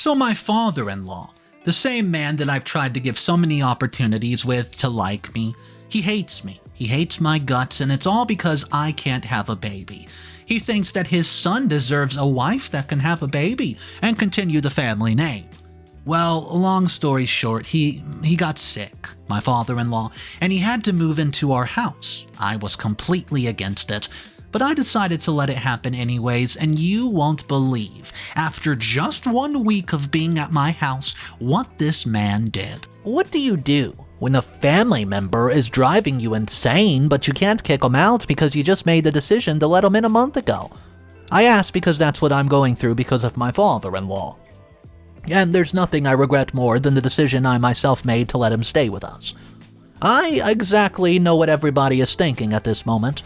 So my father-in-law, the same man that I've tried to give so many opportunities with to like me, he hates me. He hates my guts, and it's all because I can't have a baby. He thinks that his son deserves a wife that can have a baby and continue the family name. Well, long story short, he got sick, my father-in-law, and he had to move into our house. I was completely against it, but I decided to let it happen anyways, and you won't believe, after just 1 week of being at my house, what this man did. What do you do when a family member is driving you insane, but you can't kick them out because you just made the decision to let them in a month ago? I ask because that's what I'm going through because of my father-in-law. And there's nothing I regret more than the decision I myself made to let him stay with us. I exactly know what everybody is thinking at this moment.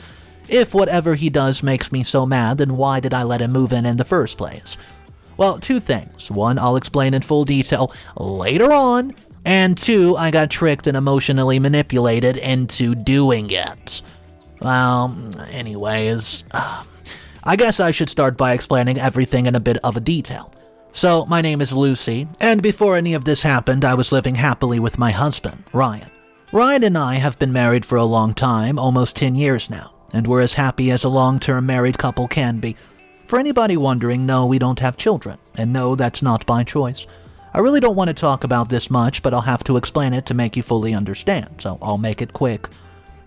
If whatever he does makes me so mad, then why did I let him move in the first place? Well, 2 things. 1, I'll explain in full detail later on. And 2, I got tricked and emotionally manipulated into doing it. Well, anyways, I guess I should start by explaining everything in a bit of a detail. So, my name is Lucy, and before any of this happened, I was living happily with my husband, Ryan. Ryan and I have been married for a long time, almost 10 years now, and we're as happy as a long-term married couple can be. For anybody wondering, no, we don't have children, and no, that's not by choice. I really don't want to talk about this much, but I'll have to explain it to make you fully understand, so I'll make it quick.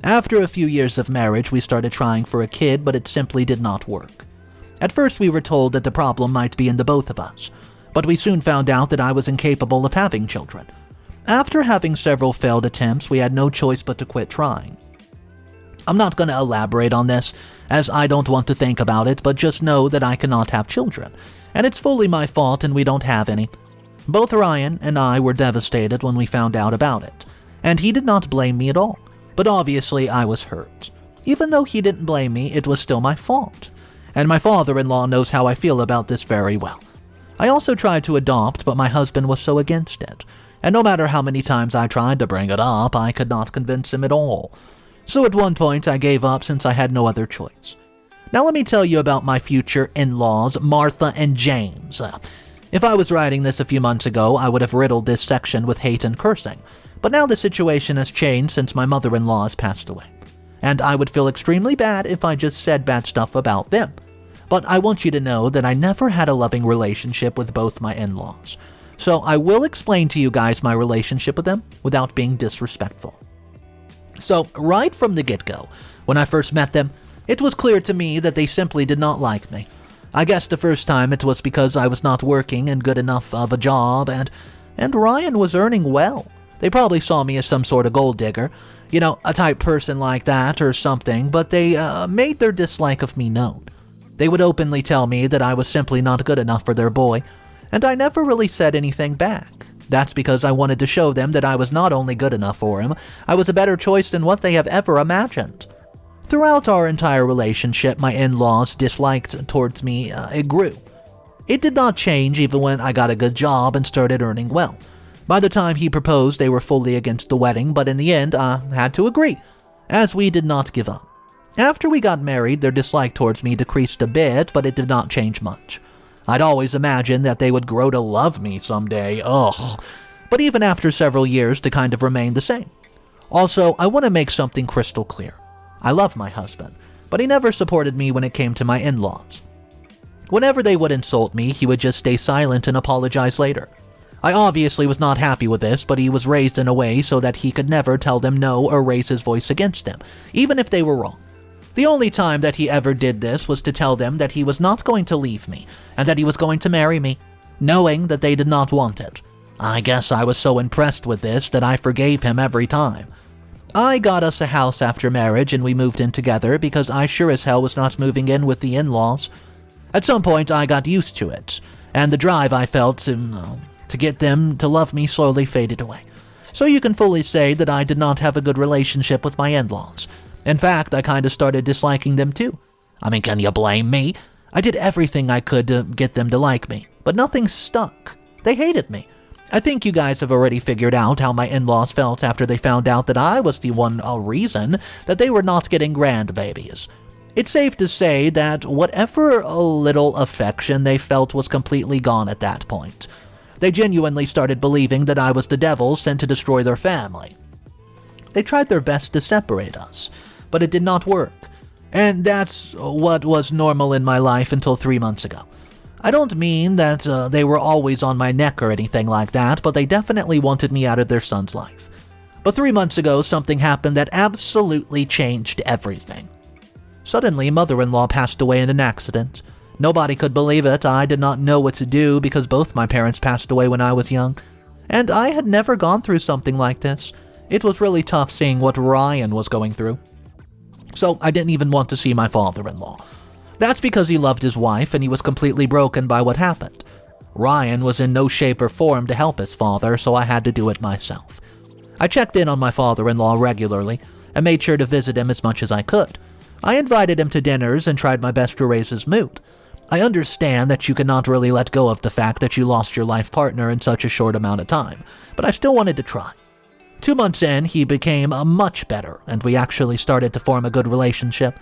After a few years of marriage, we started trying for a kid, but it simply did not work. At first, we were told that the problem might be in the both of us, but we soon found out that I was incapable of having children. After having several failed attempts, we had no choice but to quit trying. I'm not going to elaborate on this, as I don't want to think about it, but just know that I cannot have children, and it's fully my fault and we don't have any. Both Ryan and I were devastated when we found out about it, and he did not blame me at all, but obviously I was hurt. Even though he didn't blame me, it was still my fault. And my father-in-law knows how I feel about this very well. I also tried to adopt, but my husband was so against it, and no matter how many times I tried to bring it up, I could not convince him at all. So at one point, I gave up since I had no other choice. Now let me tell you about my future in-laws, Martha and James. If I was writing this a few months ago, I would have riddled this section with hate and cursing, but now the situation has changed since my mother-in-law has passed away, and I would feel extremely bad if I just said bad stuff about them. But I want you to know that I never had a loving relationship with both my in-laws. So I will explain to you guys my relationship with them without being disrespectful. So right from the get-go, when I first met them, it was clear to me that they simply did not like me. I guess the first time it was because I was not working in good enough of a job, and Ryan was earning well. They probably saw me as some sort of gold digger, you know, a type person like that or something, but they made their dislike of me known. They would openly tell me that I was simply not good enough for their boy, and I never really said anything back. That's because I wanted to show them that I was not only good enough for him, I was a better choice than what they have ever imagined. Throughout our entire relationship, my in-laws' dislike towards me, it grew. It did not change even when I got a good job and started earning well. By the time he proposed, they were fully against the wedding, but in the end, I had to agree, as we did not give up. After we got married, their dislike towards me decreased a bit, but it did not change much. I'd always imagined that they would grow to love me someday, but even after several years, they kind of remained the same. Also, I want to make something crystal clear. I love my husband, but he never supported me when it came to my in-laws. Whenever they would insult me, he would just stay silent and apologize later. I obviously was not happy with this, but he was raised in a way so that he could never tell them no or raise his voice against them, even if they were wrong. The only time that he ever did this was to tell them that he was not going to leave me, and that he was going to marry me, knowing that they did not want it. I guess I was so impressed with this that I forgave him every time. I got us a house after marriage and we moved in together because I sure as hell was not moving in with the in-laws. At some point I got used to it, and the drive I felt to get them to love me slowly faded away. So you can fully say that I did not have a good relationship with my in-laws. In fact, I kind of started disliking them too. I mean, can you blame me? I did everything I could to get them to like me, but nothing stuck. They hated me. I think you guys have already figured out how my in-laws felt after they found out that I was the one reason that they were not getting grandbabies. It's safe to say that whatever little affection they felt was completely gone at that point. They genuinely started believing that I was the devil sent to destroy their family. They tried their best to separate us, but it did not work. And that's what was normal in my life until 3 months ago. I don't mean that they were always on my neck or anything like that, but they definitely wanted me out of their son's life. But 3 months ago, something happened that absolutely changed everything. Suddenly, mother-in-law passed away in an accident. Nobody could believe it. I did not know what to do because both my parents passed away when I was young. And I had never gone through something like this. It was really tough seeing what Ryan was going through. So I didn't even want to see my father-in-law. That's because he loved his wife and he was completely broken by what happened. Ryan was in no shape or form to help his father, so I had to do it myself. I checked in on my father-in-law regularly and made sure to visit him as much as I could. I invited him to dinners and tried my best to raise his mood. I understand that you cannot really let go of the fact that you lost your life partner in such a short amount of time, but I still wanted to try. 2 months in, he became much better, and we actually started to form a good relationship.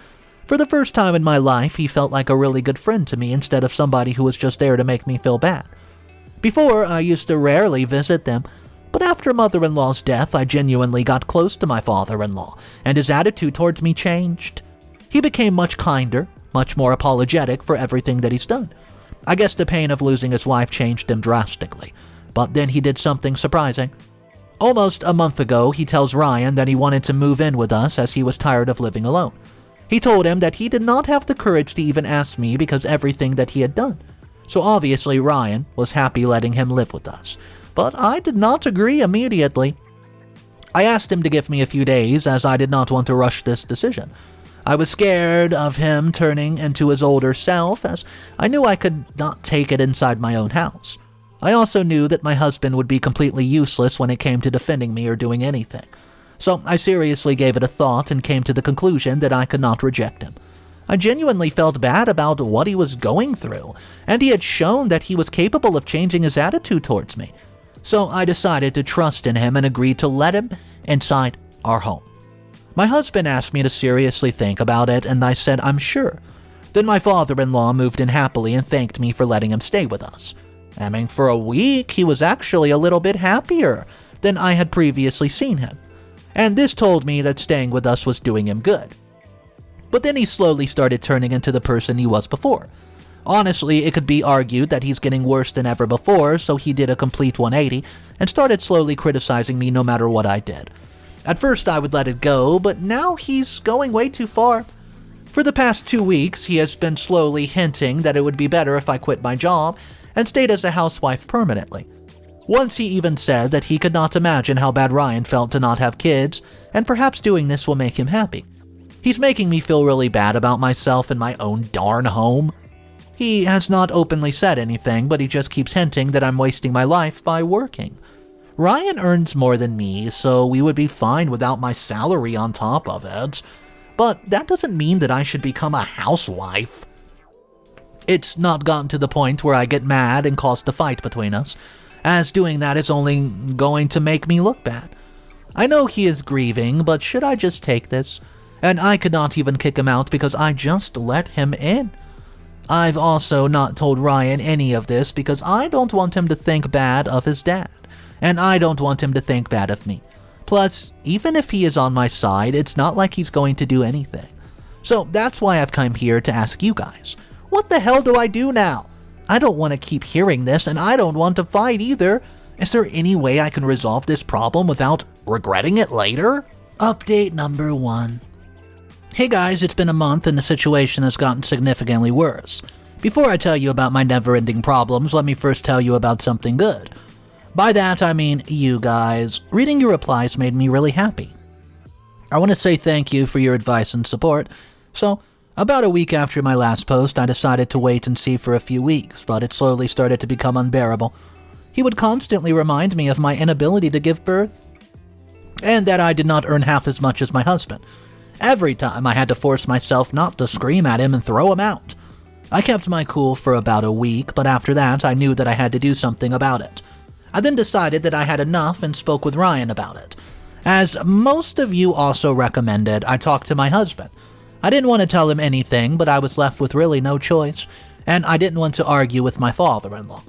For the first time in my life, he felt like a really good friend to me instead of somebody who was just there to make me feel bad. Before, I used to rarely visit them, but after mother-in-law's death, I genuinely got close to my father-in-law, and his attitude towards me changed. He became much kinder, much more apologetic for everything that he's done. I guess the pain of losing his wife changed him drastically, but then he did something surprising. Almost a month ago, he tells Ryan that he wanted to move in with us as he was tired of living alone. He told him that he did not have the courage to even ask me because everything that he had done. So obviously Ryan was happy letting him live with us. But I did not agree immediately. I asked him to give me a few days as I did not want to rush this decision. I was scared of him turning into his older self as I knew I could not take it inside my own house. I also knew that my husband would be completely useless when it came to defending me or doing anything. So I seriously gave it a thought and came to the conclusion that I could not reject him. I genuinely felt bad about what he was going through, and he had shown that he was capable of changing his attitude towards me. So I decided to trust in him and agreed to let him inside our home. My husband asked me to seriously think about it, and I said I'm sure. Then my father-in-law moved in happily and thanked me for letting him stay with us. I mean, for a week, he was actually a little bit happier than I had previously seen him. And this told me that staying with us was doing him good. But then he slowly started turning into the person he was before. Honestly, it could be argued that he's getting worse than ever before, so he did a complete 180 and started slowly criticizing me no matter what I did. At first I would let it go, but now he's going way too far. For the past 2 weeks, he has been slowly hinting that it would be better if I quit my job and stayed as a housewife permanently. Once he even said that he could not imagine how bad Ryan felt to not have kids, and perhaps doing this will make him happy. He's making me feel really bad about myself in my own darn home. He has not openly said anything, but he just keeps hinting that I'm wasting my life by working. Ryan earns more than me, so we would be fine without my salary on top of it. But that doesn't mean that I should become a housewife. It's not gotten to the point where I get mad and cause a fight between us, as doing that is only going to make me look bad. I know he is grieving, but should I just take this? And I could not even kick him out because I just let him in. I've also not told Ryan any of this because I don't want him to think bad of his dad, and I don't want him to think bad of me. Plus, even if he is on my side, it's not like he's going to do anything. So that's why I've come here to ask you guys. What the hell do I do now? I don't want to keep hearing this, and I don't want to fight either. Is there any way I can resolve this problem without regretting it later? Update number 1. Hey guys, it's been a month and the situation has gotten significantly worse. Before I tell you about my never-ending problems, let me first tell you about something good. By that, I mean you guys. Reading your replies made me really happy. I want to say thank you for your advice and support. So, about a week after my last post, I decided to wait and see for a few weeks, but it slowly started to become unbearable. He would constantly remind me of my inability to give birth, and that I did not earn half as much as my husband. Every time I had to force myself not to scream at him and throw him out. I kept my cool for about a week, but after that I knew that I had to do something about it. I then decided that I had enough and spoke with Ryan about it. As most of you also recommended, I talked to my husband. I didn't want to tell him anything, but I was left with really no choice, and I didn't want to argue with my father-in-law.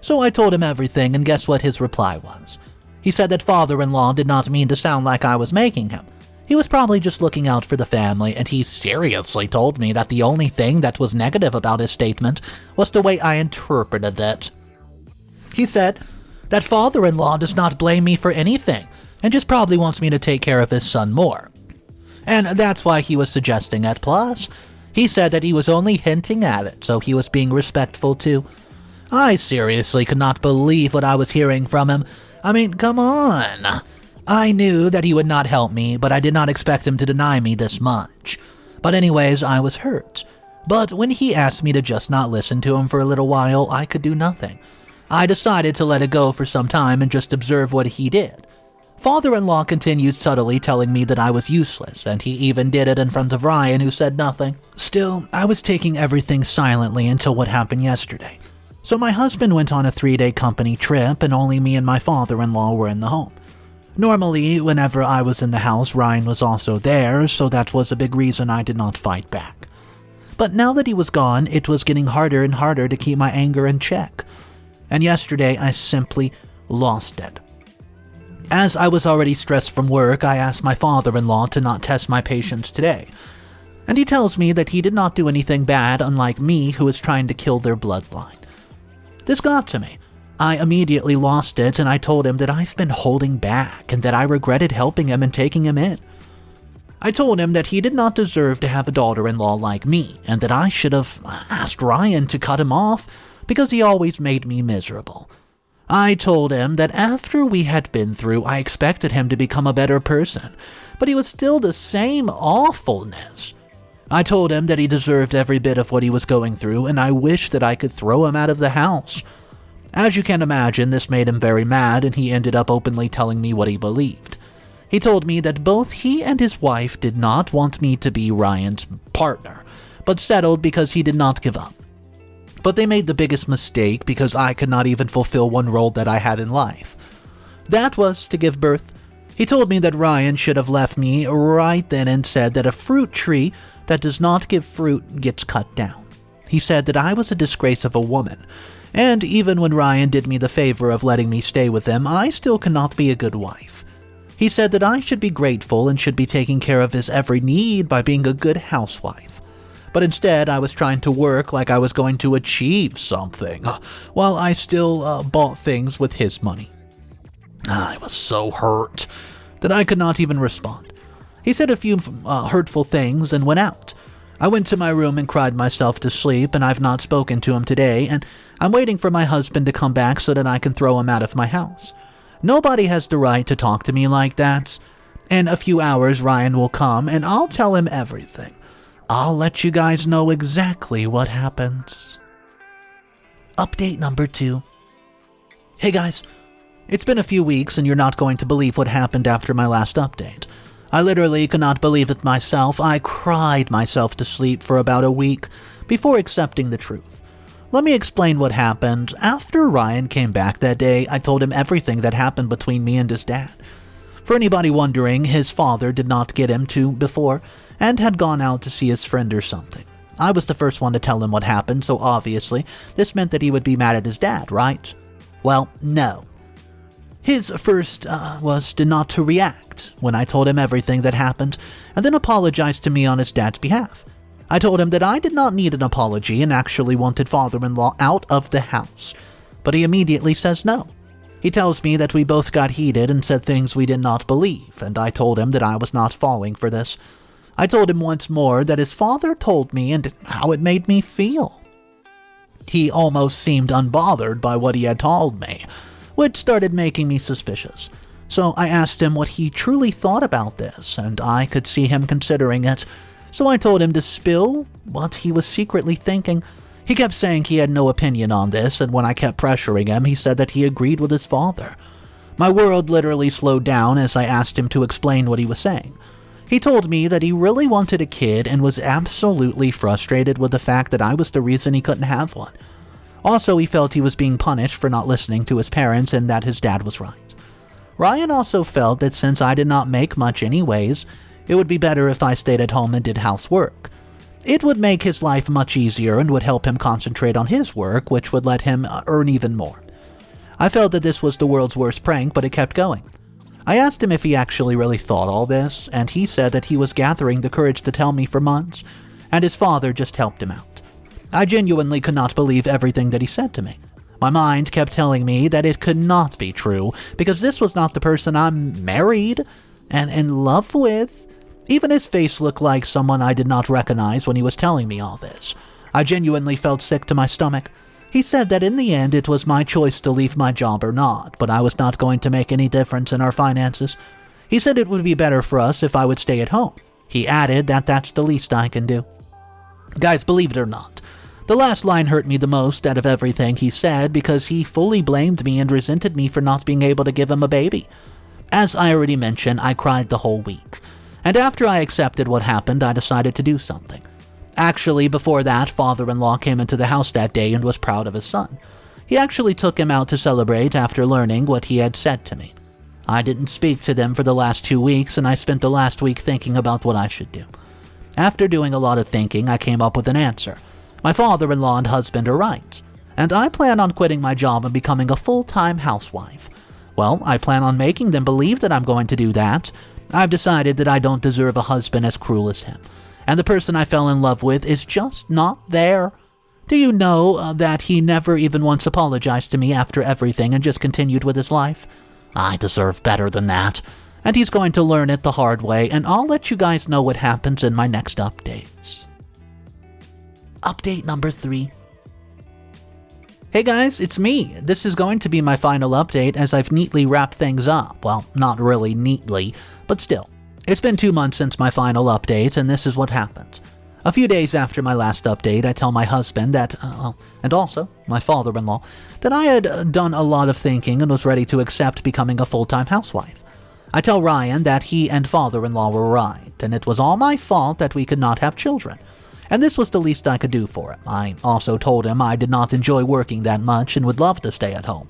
So I told him everything, and guess what his reply was? He said that father-in-law did not mean to sound like I was making him. He was probably just looking out for the family, and he seriously told me that the only thing that was negative about his statement was the way I interpreted it. He said that father-in-law does not blame me for anything, and just probably wants me to take care of his son more. And that's why he was suggesting it. Plus, he said that he was only hinting at it, so he was being respectful too. I seriously could not believe what I was hearing from him. I mean, come on. I knew that he would not help me, but I did not expect him to deny me this much. But anyways, I was hurt. But when he asked me to just not listen to him for a little while, I could do nothing. I decided to let it go for some time and just observe what he did. Father-in-law continued subtly telling me that I was useless, and he even did it in front of Ryan, who said nothing. Still, I was taking everything silently until what happened yesterday. So my husband went on a 3-day company trip, and only me and my father-in-law were in the home. Normally, whenever I was in the house, Ryan was also there, so that was a big reason I did not fight back. But now that he was gone, it was getting harder and harder to keep my anger in check. And yesterday, I simply lost it. As I was already stressed from work, I asked my father-in-law to not test my patience today. And he tells me that he did not do anything bad, unlike me, who is trying to kill their bloodline. This got to me. I immediately lost it, and I told him that I've been holding back and that I regretted helping him and taking him in. I told him that he did not deserve to have a daughter-in-law like me, and that I should have asked Ryan to cut him off because he always made me miserable. I told him that after we had been through, I expected him to become a better person, but he was still the same awfulness. I told him that he deserved every bit of what he was going through, and I wished that I could throw him out of the house. As you can imagine, this made him very mad, and he ended up openly telling me what he believed. He told me that both he and his wife did not want me to be Ryan's partner, but settled because he did not give up. But they made the biggest mistake because I could not even fulfill one role that I had in life. That was to give birth. He told me that Ryan should have left me right then and said that a fruit tree that does not give fruit gets cut down. He said that I was a disgrace of a woman, and even when Ryan did me the favor of letting me stay with him, I still cannot be a good wife. He said that I should be grateful and should be taking care of his every need by being a good housewife. But instead, I was trying to work like I was going to achieve something, while I still bought things with his money. I was so hurt that I could not even respond. He said a few hurtful things and went out. I went to my room and cried myself to sleep, and I've not spoken to him today, and I'm waiting for my husband to come back so that I can throw him out of my house. Nobody has the right to talk to me like that. In a few hours, Ryan will come, and I'll tell him everything. I'll let you guys know exactly what happens. Update number 2. Hey guys, it's been a few weeks, and you're not going to believe what happened after my last update. I literally could not believe it myself. I cried myself to sleep for about a week before accepting the truth. Let me explain what happened. After Ryan came back that day, I told him everything that happened between me and his dad. For anybody wondering, his father did not get him to before and had gone out to see his friend or something. I was the first one to tell him what happened, so obviously this meant that he would be mad at his dad, right? Well, no. His first was not to react when I told him everything that happened, and then apologized to me on his dad's behalf. I told him that I did not need an apology and actually wanted father-in-law out of the house, but he immediately says no. He tells me that we both got heated and said things we did not believe, and I told him that I was not falling for this. I told him once more that his father told me and how it made me feel. He almost seemed unbothered by what he had told me, which started making me suspicious. So I asked him what he truly thought about this, and I could see him considering it. So I told him to spill what he was secretly thinking. He kept saying he had no opinion on this, and when I kept pressuring him, he said that he agreed with his father. My world literally slowed down as I asked him to explain what he was saying. He told me that he really wanted a kid and was absolutely frustrated with the fact that I was the reason he couldn't have one. Also, he felt he was being punished for not listening to his parents and that his dad was right. Ryan also felt that since I did not make much anyways, it would be better if I stayed at home and did housework. It would make his life much easier and would help him concentrate on his work, which would let him earn even more. I felt that this was the world's worst prank, but it kept going. I asked him if he actually really thought all this, and he said that he was gathering the courage to tell me for months, and his father just helped him out. I genuinely could not believe everything that he said to me. My mind kept telling me that it could not be true, because this was not the person I'm married and in love with. Even his face looked like someone I did not recognize when he was telling me all this. I genuinely felt sick to my stomach. He said that in the end it was my choice to leave my job or not, but I was not going to make any difference in our finances. He said it would be better for us if I would stay at home. He added that that's the least I can do. Guys, believe it or not, the last line hurt me the most out of everything he said because he fully blamed me and resented me for not being able to give him a baby. As I already mentioned, I cried the whole week. And after I accepted what happened, I decided to do something. Actually, before that, father-in-law came into the house that day and was proud of his son. He actually took him out to celebrate after learning what he had said to me. I didn't speak to them for the last 2 weeks, and I spent the last week thinking about what I should do. After doing a lot of thinking, I came up with an answer. My father-in-law and husband are right, and I plan on quitting my job and becoming a full-time housewife. Well, I plan on making them believe that I'm going to do that. I've decided that I don't deserve a husband as cruel as him, and the person I fell in love with is just not there. Do you know that he never even once apologized to me after everything and just continued with his life? I deserve better than that, and he's going to learn it the hard way, and I'll let you guys know what happens in my next updates. Update number 3. Hey guys, it's me. This is going to be my final update as I've neatly wrapped things up. Well, not really neatly, but still. It's been 2 months since my final update, and this is what happened. A few days after my last update, I tell my husband that, and also my father-in-law, that I had done a lot of thinking and was ready to accept becoming a full-time housewife. I tell Ryan that he and father-in-law were right, and it was all my fault that we could not have children. And this was the least I could do for him. I also told him I did not enjoy working that much and would love to stay at home.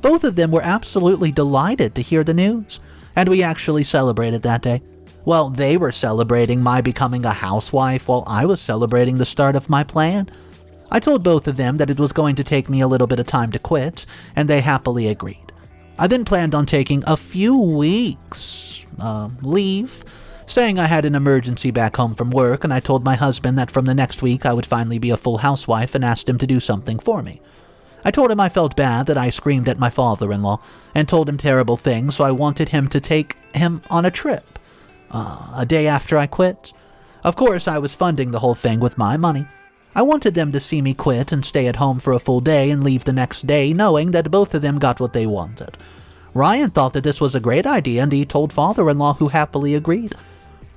Both of them were absolutely delighted to hear the news, and we actually celebrated that day. Well, they were celebrating my becoming a housewife while I was celebrating the start of my plan. I told both of them that it was going to take me a little bit of time to quit, and they happily agreed. I then planned on taking a few weeks leave, saying I had an emergency back home from work, and I told my husband that from the next week I would finally be a full housewife and asked him to do something for me. I told him I felt bad that I screamed at my father-in-law and told him terrible things, so I wanted him to take him on a trip. A day after I quit. Of course, I was funding the whole thing with my money. I wanted them to see me quit and stay at home for a full day and leave the next day knowing that both of them got what they wanted. Ryan thought that this was a great idea and he told father-in-law, who happily agreed.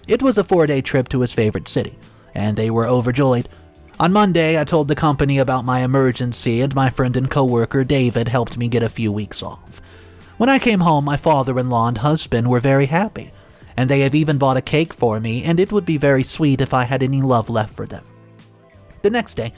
It was a 4-day trip to his favorite city, and they were overjoyed. On Monday, I told the company about my emergency, and my friend and coworker David helped me get a few weeks off. When I came home, my father-in-law and husband were very happy, and they have even bought a cake for me, and it would be very sweet if I had any love left for them. The next day,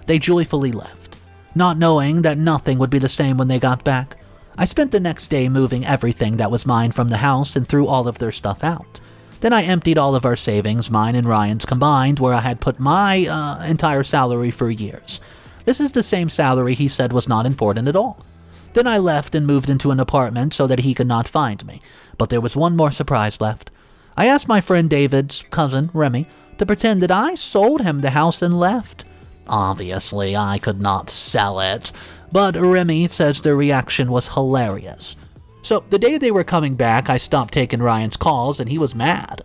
they joyfully left, not knowing that nothing would be the same when they got back. I spent the next day moving everything that was mine from the house and threw all of their stuff out. Then I emptied all of our savings, mine and Ryan's combined, where I had put my entire salary for years. This is the same salary he said was not important at all. Then I left and moved into an apartment so that he could not find me. But there was one more surprise left. I asked my friend David's cousin, Remy, to pretend that I sold him the house and left. Obviously, I could not sell it, but Remy says their reaction was hilarious. So, the day they were coming back, I stopped taking Ryan's calls, and he was mad.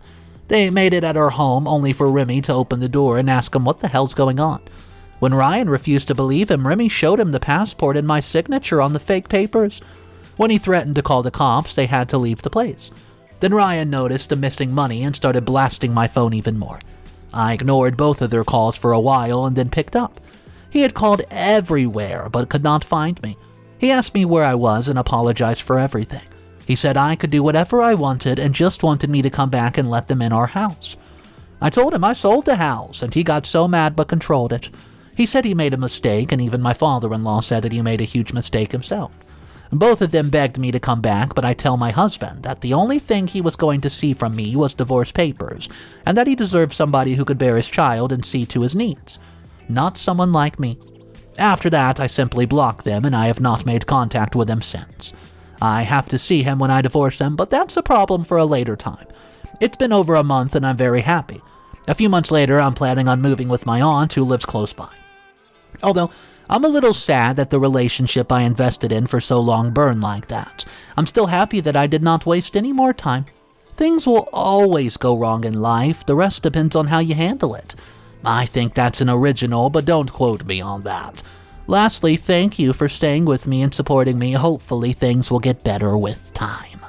They made it at our home, only for Remy to open the door and ask him what the hell's going on. When Ryan refused to believe him, Remy showed him the passport and my signature on the fake papers. When he threatened to call the cops, they had to leave the place. Then Ryan noticed the missing money and started blasting my phone even more. I ignored both of their calls for a while and then picked up. He had called everywhere, but could not find me. He asked me where I was and apologized for everything. He said I could do whatever I wanted and just wanted me to come back and let them in our house. I told him I sold the house, and he got so mad but controlled it. He said he made a mistake, and even my father-in-law said that he made a huge mistake himself. Both of them begged me to come back, but I tell my husband that the only thing he was going to see from me was divorce papers, and that he deserved somebody who could bear his child and see to his needs. Not someone like me. After that, I simply block them and I have not made contact with them since. I have to see him when I divorce him, but that's a problem for a later time. It's been over a month and I'm very happy. A few months later, I'm planning on moving with my aunt who lives close by. Although, I'm a little sad that the relationship I invested in for so long burned like that. I'm still happy that I did not waste any more time. Things will always go wrong in life, the rest depends on how you handle it. I think that's an original, but don't quote me on that. Lastly, thank you for staying with me and supporting me. Hopefully things will get better with time.